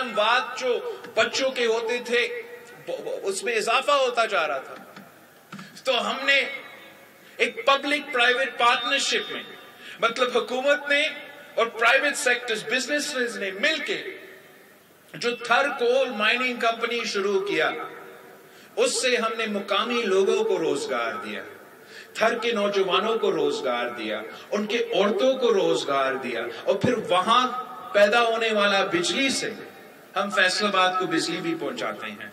اموات جو بچوں کے ہوتے تھے اس میں اضافہ ہوتا جا رہا تھا. تو ہم نے ایک پبلک پرائیویٹ پارٹنرشپ میں مطلب حکومت نے اور پرائیویٹ سیکٹرز بزنس نے مل کے جو تھر کول مائننگ کمپنی شروع کیا, اس سے ہم نے مقامی لوگوں کو روزگار دیا, تھر کے نوجوانوں کو روزگار دیا, ان کے عورتوں کو روزگار دیا, اور پھر وہاں پیدا ہونے والا بجلی سے ہم فیصل آباد کو بجلی بھی پہنچاتے ہیں.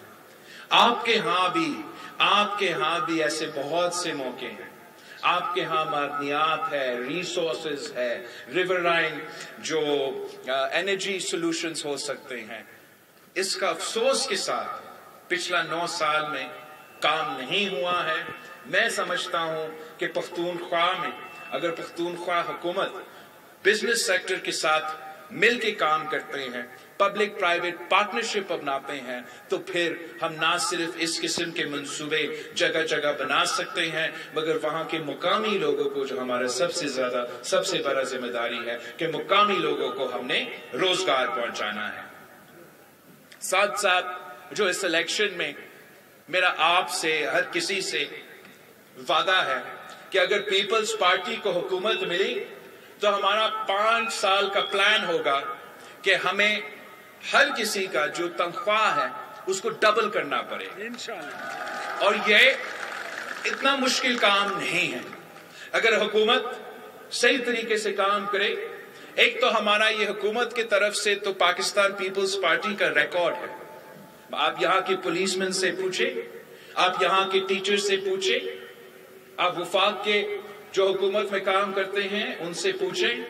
آپ کے ہاں بھی ایسے بہت سے موقع ہیں. آپ کے ہاں معدنیات ہے, ریسورسز ہے, ریور لائن جو انرجی سولوشنز ہو سکتے ہیں. اس کا افسوس کے ساتھ پچھلا 9 سال میں کام نہیں ہوا ہے. میں سمجھتا ہوں کہ پختونخوا میں اگر پختونخوا حکومت بزنس سیکٹر کے ساتھ مل کے کام کرتے ہیں, پبلک پرائیویٹ پارٹنرشپ اپناتے ہیں, تو پھر ہم نہ صرف اس قسم کے منصوبے جگہ جگہ بنا سکتے ہیں, مگر وہاں کے مقامی لوگوں کو, جو ہمارا سب سے بڑا ذمہ داری ہے کہ مقامی لوگوں کو ہم نے روزگار پہنچانا ہے. ساتھ ساتھ جو اس الیکشن میں میرا آپ سے ہر کسی سے وعدہ ہے کہ اگر پیپلز پارٹی کو حکومت ملی تو ہمارا 5 سال کا پلان ہوگا کہ ہمیں ہر کسی کا جو تنخواہ ہے اس کو ڈبل کرنا پڑے. اور یہ اتنا مشکل کام نہیں ہے اگر حکومت صحیح طریقے سے کام کرے. ایک تو ہمارا یہ حکومت کی طرف سے تو پاکستان پیپلز پارٹی کا ریکارڈ ہے. آپ یہاں کے پولیس مین سے پوچھیں, آپ یہاں کے ٹیچر سے پوچھیں, آپ وفاق کے جو حکومت میں کام کرتے ہیں ان سے پوچھیں.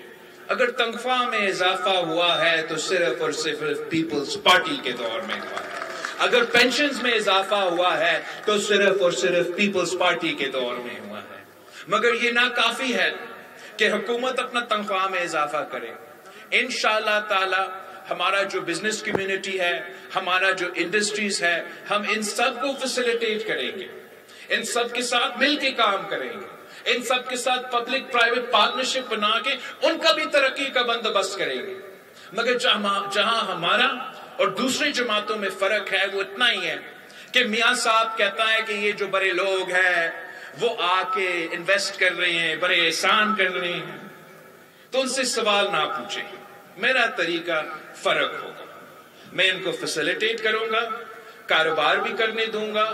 اگر تنخواہ میں اضافہ ہوا ہے تو صرف اور صرف پیپلز پارٹی کے دور میں ہوا ہے. اگر پینشنز میں اضافہ ہوا ہے تو صرف اور صرف پیپلز پارٹی کے دور میں ہوا ہے. مگر یہ ناکافی ہے کہ حکومت اپنا تنخواہ میں اضافہ کرے. انشاءاللہ تعالی ہمارا جو بزنس کمیونٹی ہے, ہمارا جو انڈسٹریز ہے, ہم ان سب کو فیسیلیٹیٹ کریں گے, ان سب کے ساتھ مل کے کام کریں گے, ان سب کے ساتھ پبلک پرائیویٹ پارٹنرشپ بنا کے ان کا بھی ترقی کا بندوبست کریں گے. مگر جہاں ہمارا اور دوسری جماعتوں میں فرق ہے وہ اتنا ہی ہے کہ میاں صاحب کہتا ہے کہ یہ جو بڑے لوگ ہیں وہ آ کے انویسٹ کر رہے ہیں, بڑے احسان کر رہے ہیں, تو ان سے سوال نہ پوچھیں. میرا طریقہ فرق ہوگا. میں ان کو فیسیلیٹیٹ کروں گا, کاروبار بھی کرنے دوں گا,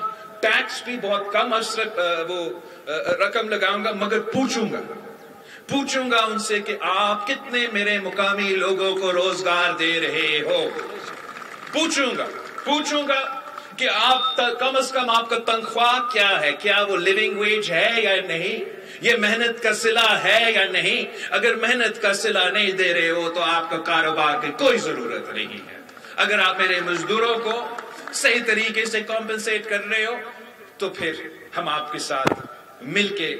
ٹیکس بھی بہت کم رقم لگاؤں گا, مگر پوچھوں گا ان سے کہ آپ کتنے میرے مقامی لوگوں کو روزگار دے رہے ہو. پوچھوں گا کہ آپ کم از کم آپ کا تنخواہ کیا ہے, کیا وہ لیونگ ویج ہے یا نہیں, یہ محنت کا صلہ ہے یا نہیں. اگر محنت کا صلہ نہیں دے رہے ہو تو آپ کا کاروبار کی کوئی ضرورت نہیں ہے. اگر آپ میرے مزدوروں کو صحیح طریقے سے کمپنسیٹ کر رہے ہو تو پھر ہم آپ کے ساتھ مل کے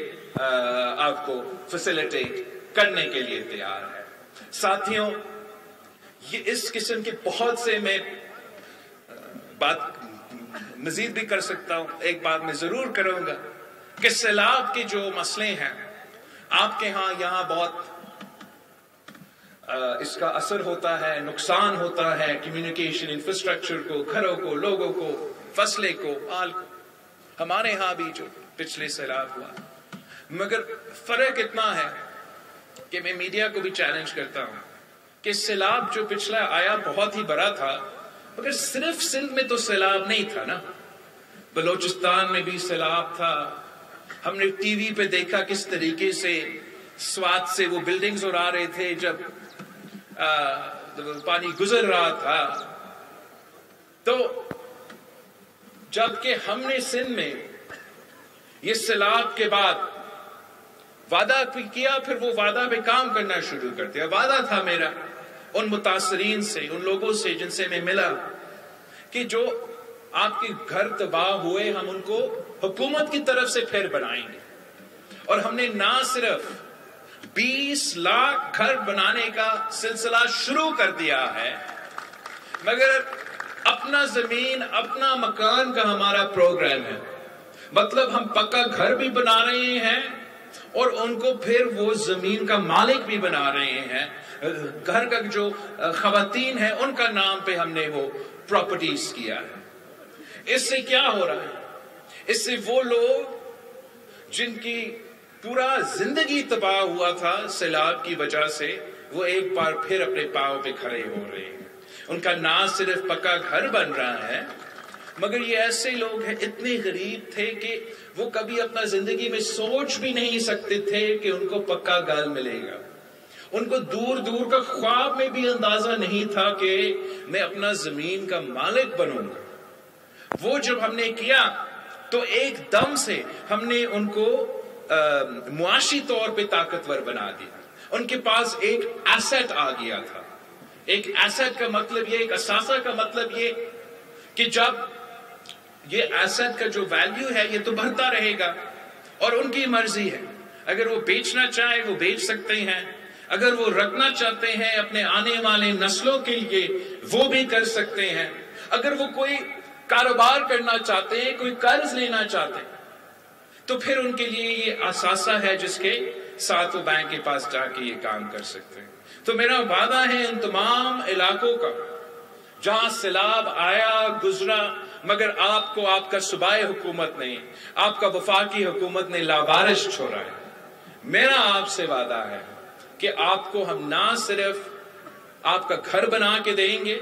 آپ کو فیسیلیٹیٹ کرنے کے لیے تیار ہے. ساتھیوں, یہ اس قسم کے بہت سے میں بات مزید بھی کر سکتا ہوں. ایک بات میں ضرور کروں گا کہ سیلاب کے جو مسئلے ہیں آپ کے ہاں یہاں بہت اس کا اثر ہوتا ہے, نقصان ہوتا ہے کمیونیکیشن انفراسٹرکچر کو, گھروں کو, لوگوں کو, فصلیں کو, مال کو. ہمارے ہاں بھی جو پچھلے سیلاب ہوا, مگر فرق اتنا ہے کہ میں میڈیا کو بھی چیلنج کرتا ہوں کہ سیلاب جو پچھلا آیا بہت ہی بڑا تھا, مگر صرف سندھ میں تو سیلاب نہیں تھا نا, بلوچستان میں بھی سیلاب تھا. ہم نے ٹی وی پہ دیکھا کس طریقے سے سوات سے وہ بلڈنگز اڑا رہے تھے جب پانی گزر رہا تھا. تو جبکہ ہم نے سندھ میں یہ سیلاب کے بعد وعدہ کیا, پھر وہ وعدہ پہ کام کرنا شروع کر دیا. وعدہ تھا میرا ان متاثرین سے, ان لوگوں سے جن سے میں ملا, کہ جو آپ کے گھر تباہ ہوئے ہم ان کو حکومت کی طرف سے پھر بنائیں گے. اور ہم نے نہ صرف 20 لاکھ گھر بنانے کا سلسلہ شروع کر دیا ہے, مگر اپنا زمین اپنا مکان کا ہمارا پروگرام ہے. مطلب ہم پکا گھر بھی بنا رہے ہیں اور ان کو پھر وہ زمین کا مالک بھی بنا رہے ہیں گھر کا جو خواتین ہیں ان کا نام پہ ہم نے وہ پراپرٹیز کیا ہے۔ اس سے کیا ہو رہا ہے؟ اس سے وہ لوگ جن کی پورا زندگی تباہ ہوا تھا سیلاب کی وجہ سے، وہ ایک بار پھر اپنے پاؤں پہ کھڑے ہو رہے ہیں۔ ان کا نہ صرف پکا گھر بن رہا ہے، مگر یہ ایسے لوگ ہیں اتنے غریب تھے کہ وہ کبھی اپنا زندگی میں سوچ بھی نہیں سکتے تھے کہ ان کو پکا گھر ملے گا۔ ان کو دور دور کا خواب میں بھی اندازہ نہیں تھا کہ میں اپنا زمین کا مالک بنوں گا۔ وہ جب ہم نے کیا تو ایک دم سے ہم نے ان کو معاشی طور پہ طاقتور بنا دیا۔ ان کے پاس ایک ایسٹ آ گیا تھا۔ ایک ایسٹ کا مطلب یہ، ایک اثاثہ کا مطلب یہ کہ جب یہ ایسٹ کا جو ویلیو ہے یہ تو بڑھتا رہے گا، اور ان کی مرضی ہے، اگر وہ بیچنا چاہے وہ بیچ سکتے ہیں، اگر وہ رکھنا چاہتے ہیں اپنے آنے والے نسلوں کے لیے وہ بھی کر سکتے ہیں، اگر وہ کوئی کاروبار کرنا چاہتے ہیں، کوئی قرض لینا چاہتے ہیں، تو پھر ان کے لیے یہ اثاثہ ہے جس کے ساتھ وہ بینک کے پاس جا کے یہ کام کر سکتے ہیں۔ تو میرا وعدہ ہے ان تمام علاقوں کا جہاں سیلاب آیا گزرا، مگر آپ کو آپ کا صوبائی حکومت نے، آپ کا وفاقی حکومت نے لاوارث چھوڑا ہے۔ میرا آپ سے وعدہ ہے کہ آپ کو ہم نہ صرف آپ کا گھر بنا کے دیں گے،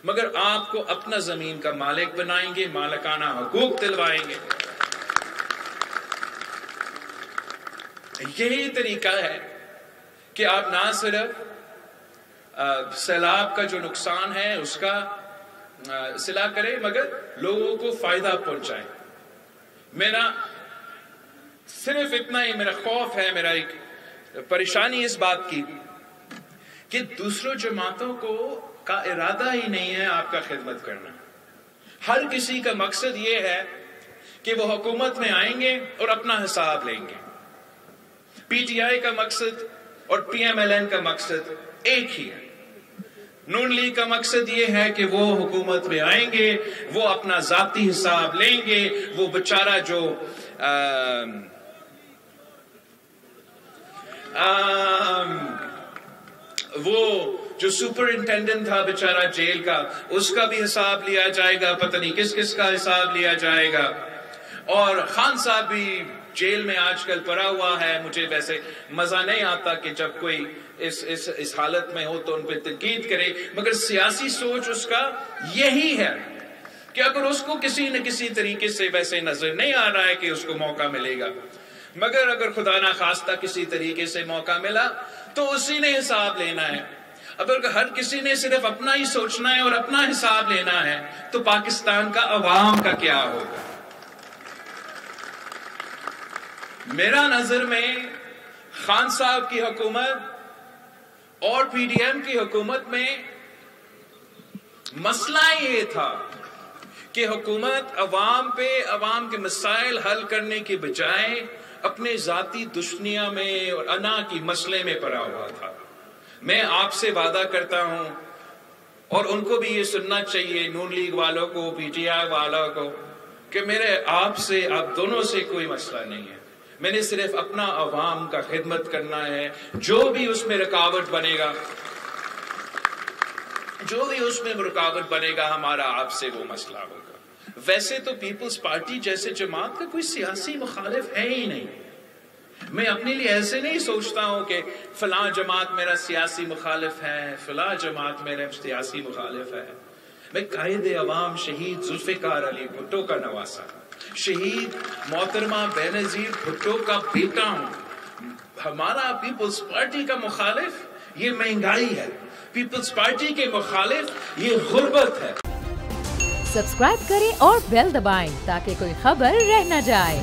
مگر آپ کو اپنا زمین کا مالک بنائیں گے، مالکانہ حقوق دلوائیں گے۔ یہی طریقہ ہے کہ آپ نہ صرف سیلاب کا جو نقصان ہے اس کا اصلاح کریں، مگر لوگوں کو فائدہ پہنچائیں۔ میرا صرف اتنا ہی میرا خوف ہے، میرا ایک پریشانی اس بات کی کہ دوسروں جماعتوں کو کا ارادہ ہی نہیں ہے آپ کا خدمت کرنا۔ ہر کسی کا مقصد یہ ہے کہ وہ حکومت میں آئیں گے اور اپنا حساب لیں گے۔ پی ٹی آئی کا مقصد اور پی ایم ایل این کا مقصد ایک ہی ہے۔ نون لیگ کا مقصد یہ ہے کہ وہ حکومت میں آئیں گے، وہ اپنا ذاتی حساب لیں گے، وہ بیچارہ جو سپرنٹینڈنٹ تھا بیچارہ جیل کا، اس کا بھی حساب لیا جائے گا، پتہ نہیں کس کس کا حساب لیا جائے گا۔ اور خان صاحب بھی جیل میں آج کل پڑا ہوا ہے۔ مجھے ویسے مزہ نہیں آتا کہ جب کوئی اس حالت میں ہو تو ان پہ تنقید کرے، مگر سیاسی سوچ اس کا یہی ہے کہ اگر اس کو کسی نہ کسی طریقے سے ویسے نظر نہیں آ رہا ہے کہ اس کو موقع ملے گا، مگر اگر خدا نہ خواستہ کسی طریقے سے موقع ملا تو اسی نے حساب لینا ہے۔ اب اگر ہر کسی نے صرف اپنا ہی سوچنا ہے اور اپنا حساب لینا ہے تو پاکستان کا عوام کا کیا ہوگا؟ میرا نظر میں خان صاحب کی حکومت اور پی ڈی ایم کی حکومت میں مسئلہ یہ تھا کہ حکومت عوام پہ عوام کے مسائل حل کرنے کے بجائے اپنے ذاتی دشمنیاں میں اور انا کی مسئلے میں پڑا ہوا تھا۔ میں آپ سے وعدہ کرتا ہوں، اور ان کو بھی یہ سننا چاہیے، نون لیگ والوں کو، پی ٹی آئی والوں کو، کہ میرے آپ سے، آپ دونوں سے کوئی مسئلہ نہیں ہے۔ میں نے صرف اپنا عوام کا خدمت کرنا ہے۔ جو بھی اس میں رکاوٹ بنے گا، جو بھی اس میں رکاوٹ بنے گا، ہمارا آپ سے وہ مسئلہ ہوگا۔ ویسے تو پیپلز پارٹی جیسے جماعت کا کوئی سیاسی مخالف ہے ہی نہیں۔ میں اپنے لیے ایسے نہیں سوچتا ہوں کہ فلاں جماعت میرا سیاسی مخالف ہے، فلاں جماعت میرا سیاسی مخالف ہے۔ میں قائد عوام شہید ذوالفقار علی بھٹو کا نواسا، شہید محترمہ بینظیر بھٹو کا بیٹا ہوں۔ ہمارا پیپلز پارٹی کا مخالف یہ مہنگائی ہے، پیپلز پارٹی کے مخالف یہ غربت ہے۔ سبسکرائب کریں اور بیل دبائیں تاکہ کوئی خبر رہ نہ جائے۔